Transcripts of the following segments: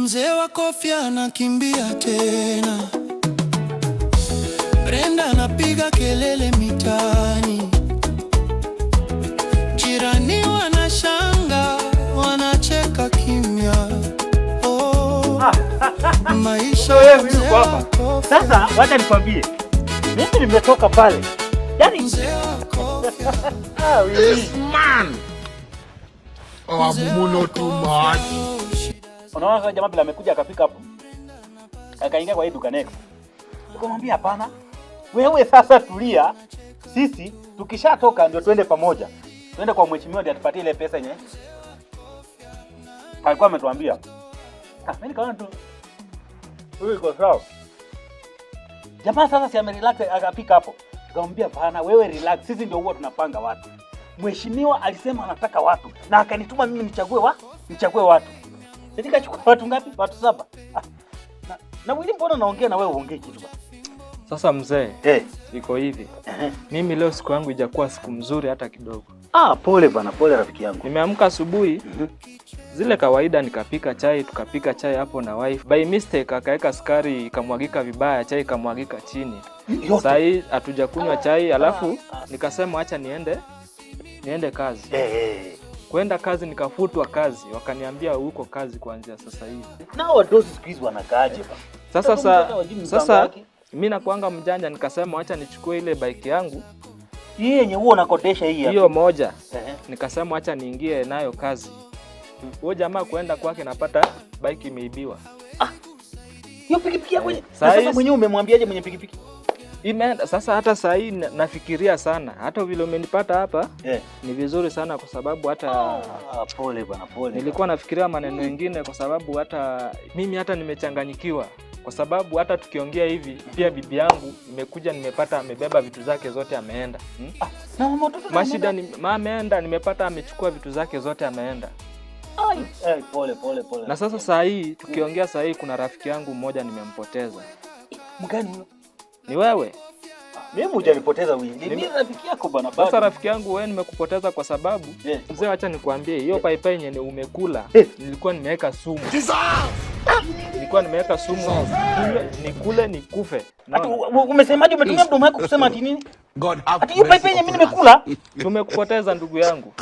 Mzee wa kofia anakimbia tena, Brenda anapiga kelele mitaani, jirani wanashanga, wanacheka kimya. Maisha ya mzee wa kofia. Sasa wacha nikwambie, mimi nimetoka pale, yaani mzee wa kofia. This man. Oh, muno too much. Unaona sasa jamaa bila amekuja akafika hapo. Akaingia kwa hii duka Next. Nikamwambia hapana. Wewe sasa tulia. Sisi tukishatoka ndio twende pamoja. Twende kwa mheshimiwa ndiye atupatie ile pesa yenyewe. Alikuwa ametuambia. Mimi nikaona tu. Wewe uko sawa. Jamaa sasa si amerelax akafika hapo. Nikamwambia hapana, wewe relax. Sisi ndio huwa tunapanga watu. Mheshimiwa alisema anataka watu na akanituma mimi nichague watu. Nikachukua watu ngapi? Watu 7. Na wewe mbona naongea na wewe uongee kitu bwana? Sasa mzee, iko hivi. Mimi leo siku yangu ijakuwa siku mzuri hata kidogo. Pole bana, pole rafiki yangu. Nimeamka asubuhi, zile kawaida nikapika chai, tukapika chai hapo na wife. By mistake akaweka sukari ikamwagika vibaya, chai ikamwagika chini. Sasa hii hatujakunywa chai, alafu nikasema acha niende kazi. Kwenda kazi nikafutwa kazi, wakaniambia uko kazi kuanzia sasa hivi. Nao wadosi siku hizi wanakaaje bana? Sasa mimi nakuanga mjanja, nikasema acha nichukue ile bike yangu. Hii yenye huo unakodesha hii hapa. Hiyo moja. Nikasema acha niingie nayo kazi. Huyo jamaa kwenda kwake napata bike imeibiwa. Hiyo pikipiki yako. Sasa mwenyewe umemwambiaje mwenye pikipiki? Imeenda sasa, hata saa hii nafikiria sana. Hata vile umenipata hapa ni vizuri sana kwa sababu hata pole bana, pole. Nilikuwa nafikiria maneno mengine kwa sababu hata mimi hata nimechanganyikiwa kwa sababu hata tukiongea hivi pia bibi yangu nimekuja nimepata amebeba vitu zake zote ameenda. Na mtoto mashida ni ameenda, nimepata amechukua vitu zake zote ameenda. Pole. Na sasa saa hii tukiongea saa hii kuna rafiki yangu mmoja nimempoteza. Mgani huyo? Ni wewe. Mimi hujanipoteza wewe. Ni rafiki yako bana. Sasa rafiki yangu wewe nimekupoteza kwa sababu mzee, acha nikwambie hiyo paipai yenye umekula nilikuwa nimeweka sumu. Nilikuwa nimeweka sumu nikule nikufe. Ati umesemaje? Umetumia mdomo wako kusema ati nini? Ati hiyo paipai yenye mimi nimekula? Tumekupoteza ndugu yangu.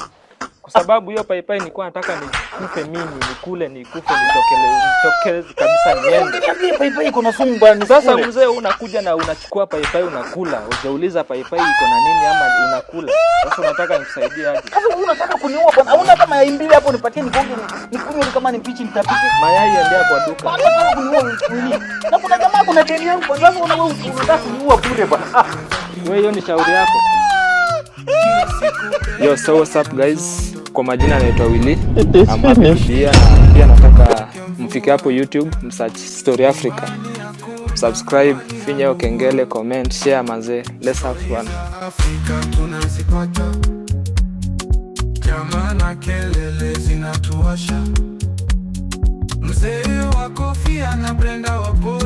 Kwa sababu hiyo paipai nilikuwa nataka nikufe mimi, nikule nikufe, nitokele kabisa niende. Hiyo paipai iko na sumu bwana. Sasa mzee unakuja na unachukua paipai unakula. Hujauliza paipai iko na nini ama unakula. Sasa unataka nikusaidie aje? Sasa unataka kuniua bwana. Hauna kama mayai mbili hapo nipatie nikonge nikunywe kama ni pichi nitapike. Mayai endea kwa duka. Unataka kuniua nini? Na kuna jamaa kuna deni yangu kwa sababu unataka kuniua bure bwana. Wewe hiyo ni shauri yako. Yo, so what's up guys? Kwa majina naitwa Willy. Pia nataka mfike hapo YouTube, msearch Story Africa. Subscribe, finya kengele, comment, share manze. Let's have fun. Afrika tunazipata. Jamaa na kelele zinatuwasha. Mzee wa kofia na Brenda wapo